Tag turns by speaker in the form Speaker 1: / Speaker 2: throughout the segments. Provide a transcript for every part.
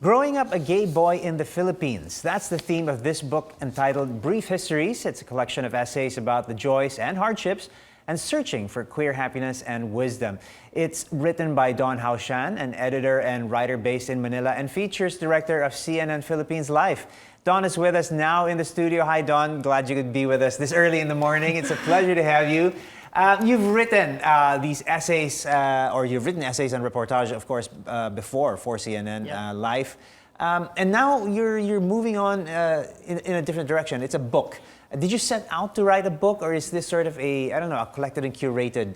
Speaker 1: Growing up a gay boy in the Philippines. That's the theme of this book entitled Brief Histories. It's a collection of essays about the joys and hardships and searching for queer happiness and wisdom. It's written by Don Jaucian, an editor and writer based in Manila, and features director of CNN Philippines Life. Don is with us now in the studio. Hi, Don. Glad you could be with us this early in the morning. It's a pleasure to have you. You've written these essays, or you've written essays and reportage, of course, before for CNN Life. And now you're moving on in a different direction. It's a book. Did you set out to write a book, or is this sort of a collected and curated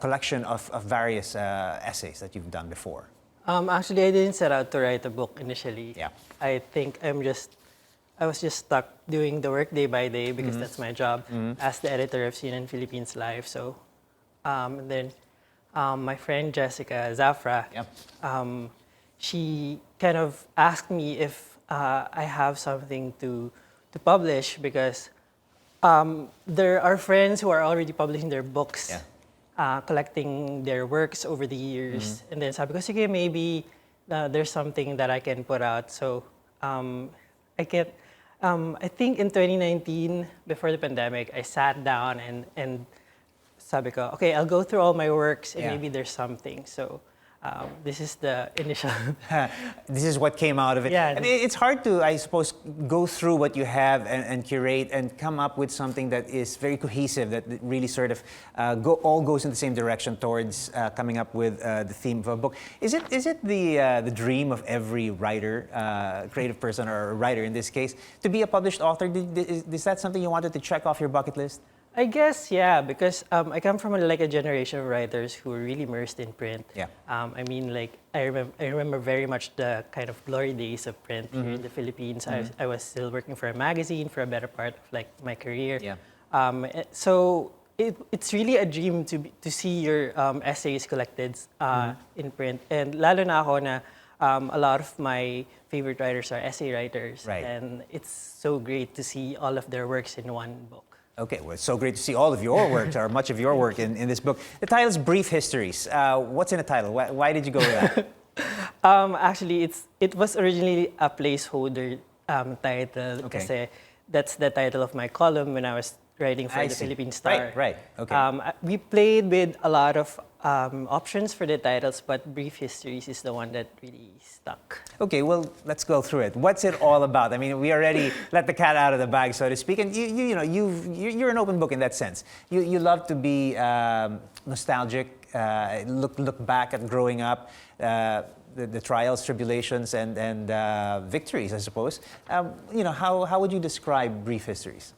Speaker 1: collection of various essays that you've done before?
Speaker 2: Actually, I didn't set out to write a book initially.
Speaker 1: Yeah.
Speaker 2: I think I was just stuck doing the work day by day because that's my job as the editor of CNN Philippines Live. So, then my friend Jessica Zafra, she kind of asked me if I have something to publish because there are friends who are already publishing their books, collecting their works over the years. And then sabi ko, sige, maybe there's something that I can put out. So I think in 2019, before the pandemic, I sat down and sabi ko, okay, I'll go through all my works and maybe there's something. So this is the initial.
Speaker 1: This is what came out of it.
Speaker 2: Yeah.
Speaker 1: I mean, it's hard to, I suppose, go through what you have and curate and come up with something that is very cohesive, that really sort of all goes in the same direction towards coming up with the theme of a book. Is it the dream of every writer, creative person or writer in this case, to be a published author? Is that something you wanted to check off your bucket list?
Speaker 2: I guess, yeah, because I come from a generation of writers who were really immersed in print.
Speaker 1: Yeah.
Speaker 2: I mean, I remember very much the kind of glory days of print here in the Philippines. I was still working for a magazine for a better part of my career.
Speaker 1: Yeah.
Speaker 2: So it's really a dream to see your essays collected in print. And lalo na ako na a lot of my favorite writers are essay writers.
Speaker 1: Right.
Speaker 2: And it's so great to see all of their works in one book.
Speaker 1: Okay, well, it's so great to see all of your work, or much of your work in this book. The title is Brief Histories. What's in the title? Why did you go with that?
Speaker 2: Actually, it was originally a placeholder title.
Speaker 1: Okay.
Speaker 2: Kasi that's the title of my column when I was writing for the Philippine Star.
Speaker 1: Right. Okay.
Speaker 2: We played with a lot of options for the titles, but Brief Histories is the one that really stuck.
Speaker 1: Okay, well, let's go through it. What's it all about? I mean, we already let the cat out of the bag, so to speak, and you're an open book in that sense. You love to be nostalgic, look back at growing up, the trials, tribulations, and victories, I suppose. How would you describe Brief Histories?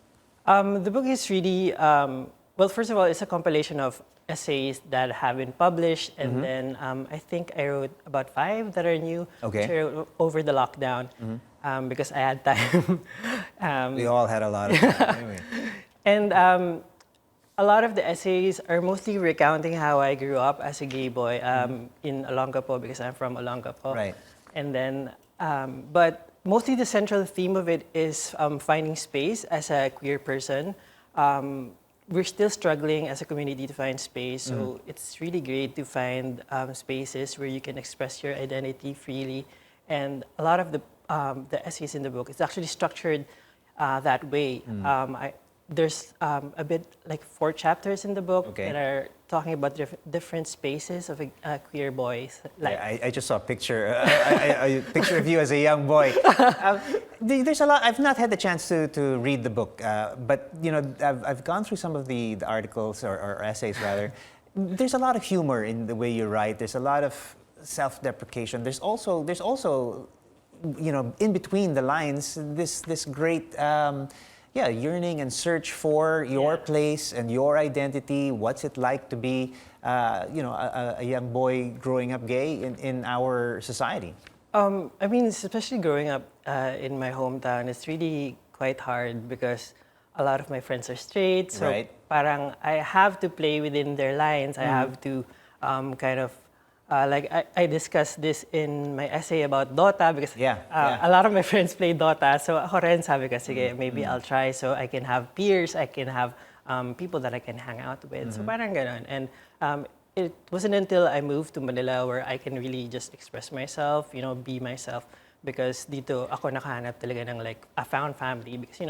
Speaker 2: The book is really, well, first of all, it's a compilation of essays that have been published, and then I think I wrote about 5 that are new, which I wrote over the lockdown because I had time.
Speaker 1: We all had a lot of time. Anyway.
Speaker 2: And a lot of the essays are mostly recounting how I grew up as a gay boy in Olongapo, because I'm from Olongapo.
Speaker 1: Right.
Speaker 2: And then, but mostly the central theme of it is finding space as a queer person. We're still struggling as a community to find space, so it's really great to find spaces where you can express your identity freely. And a lot of the essays in the book, it's actually structured that way. There's a bit like 4 chapters in the book that are talking about different spaces of a queer boy's life.
Speaker 1: Yeah, I just saw a picture, a picture of you as a young boy. There's a lot. I've not had the chance to read the book, but I've gone through some of the articles or essays rather. There's a lot of humor in the way you write. There's a lot of self-deprecation. There's also in between the lines this great. Yearning and search for your place and your identity. What's it like to be, a young boy growing up gay in our society?
Speaker 2: I mean, especially growing up in my hometown, it's really quite hard because a lot of my friends are straight. So parang I have to play within their lines. I have to kind of I discussed this in my essay about Dota because a lot of my friends play Dota. So ako rin sabi ko, sige, maybe I'll try so I can have peers, I can have people that I can hang out with. So parang ganun. And it wasn't until I moved to Manila where I can really just express myself, be myself. Because dito ako nakahanap talaga ng like a found family. Because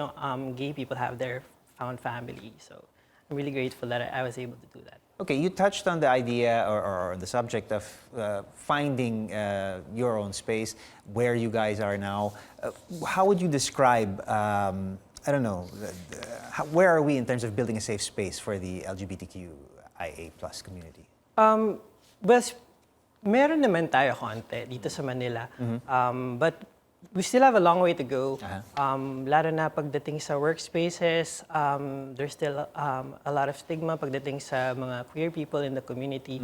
Speaker 2: gay people have their found family. So I'm really grateful that I was able to do that.
Speaker 1: Okay, you touched on the idea or the subject of finding your own space, where you guys are now. How would you describe, I don't know, where are we in terms of building a safe space for the LGBTQIA+ community?
Speaker 2: Well, meron naman tayo konti dito sa Manila. But we still have a long way to go. Lalo na pagdating sa workspaces, there's still a lot of stigma pagdating sa mga queer people in the community.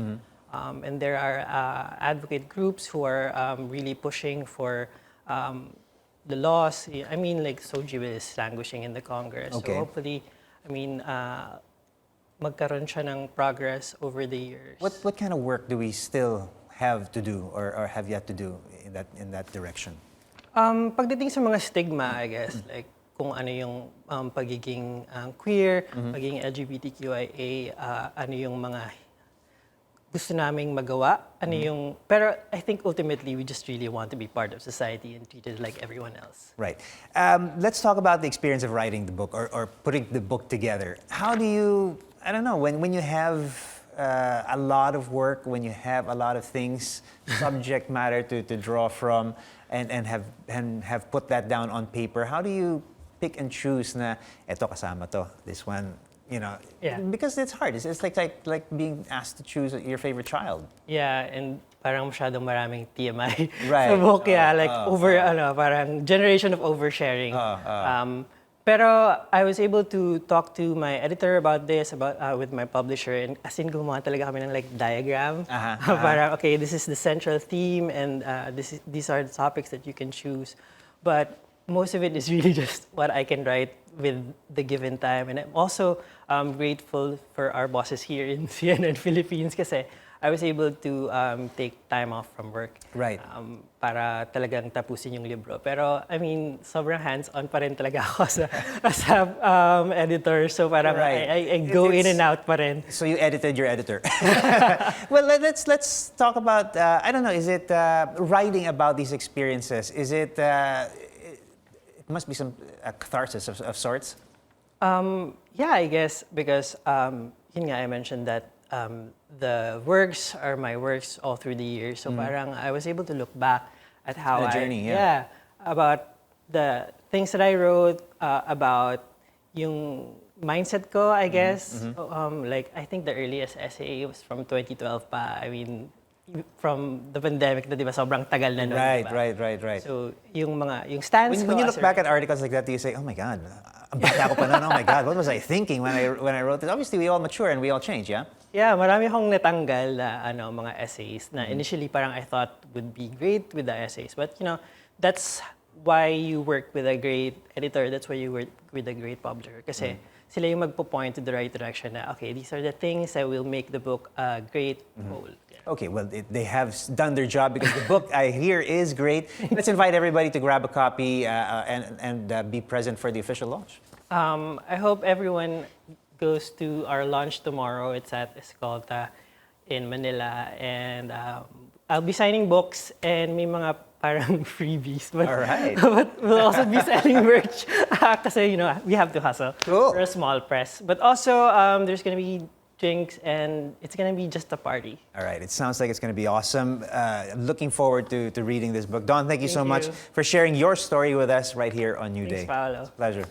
Speaker 2: And there are advocate groups who are really pushing for the laws. I mean, like Soji is languishing in the Congress.
Speaker 1: Okay.
Speaker 2: So hopefully, magkaroon siya ng progress over the years.
Speaker 1: What kind of work do we still have to do or have yet to do in that direction?
Speaker 2: Pagdating sa mga stigma, I guess, like kung ano yung pagiging queer, pagiging LGBTQIA, ano yung mga gusto naming magawa, ano yung... Pero I think ultimately we just really want to be part of society and treated like everyone else.
Speaker 1: Right. Let's talk about the experience of writing the book or putting the book together. How do you, I don't know, when you have a lot of work, when you have a lot of things, subject matter to draw from, and have put that down on paper, how do you pick and choose na eto kasama to, this one,
Speaker 2: Yeah.
Speaker 1: Because it's hard. It's like being asked to choose your favorite child.
Speaker 2: Yeah, and parang masyadong maraming TMI
Speaker 1: Right.
Speaker 2: sa book. Yeah, like parang generation of oversharing. Pero I was able to talk to my editor about this, with my publisher, and as in gumawa talaga kami ng like diagram. Parang, okay, this is the central theme, and these are the topics that you can choose. But most of it is really just what I can write with the given time. And I'm also grateful for our bosses here in CNN Philippines kasi I was able to take time off from work.
Speaker 1: Right.
Speaker 2: Para talagang tapusin yung libro. Pero, I mean, sobrang hands-on pa rin talaga ako as a editor. So parang I go in and out pa rin.
Speaker 1: So you edited your editor. Well, let's talk about, I don't know, is it writing about these experiences? Is it, it must be some catharsis of sorts?
Speaker 2: Yeah, I guess, because yun nga, I mentioned that the works are my works all through the years. So parang I was able to look back at how
Speaker 1: the journey,
Speaker 2: about the things that I wrote, about yung mindset ko, I guess. Like, I think the earliest essay was from 2012 pa. I mean, from the pandemic na, di ba, sobrang tagal na nun.
Speaker 1: Right,
Speaker 2: diba?
Speaker 1: right.
Speaker 2: So, yung stance
Speaker 1: When
Speaker 2: ko
Speaker 1: you
Speaker 2: as
Speaker 1: look
Speaker 2: a
Speaker 1: back at articles like that, do you say, oh my God, ang bata ko pa nun, oh my God, what was I thinking when I wrote this? Obviously, we all mature and we all change, yeah?
Speaker 2: Yeah, marami akong natanggal na mga essays na initially parang I thought would be great with the essays. But that's why you work with a great editor. That's why you work with a great publisher. Kasi sila yung magpo-point to the right direction na, okay, these are the things that will make the book a great whole. Yeah.
Speaker 1: Okay, well, they have done their job because the book I hear is great. Let's invite everybody to grab a copy and be present for the official launch.
Speaker 2: I hope everyone goes to our launch tomorrow. It's at Escolta in Manila, and I'll be signing books and may mga parang freebies. But,
Speaker 1: all right.
Speaker 2: But we'll also be selling merch kasi we have to hustle for a small press. But also there's gonna be drinks and it's gonna be just a party.
Speaker 1: All right, it sounds like it's gonna be awesome. Looking forward to reading this book. Don, thank you so much for sharing your story with us right here on New Day.
Speaker 2: Thanks, Paolo.
Speaker 1: It's a pleasure.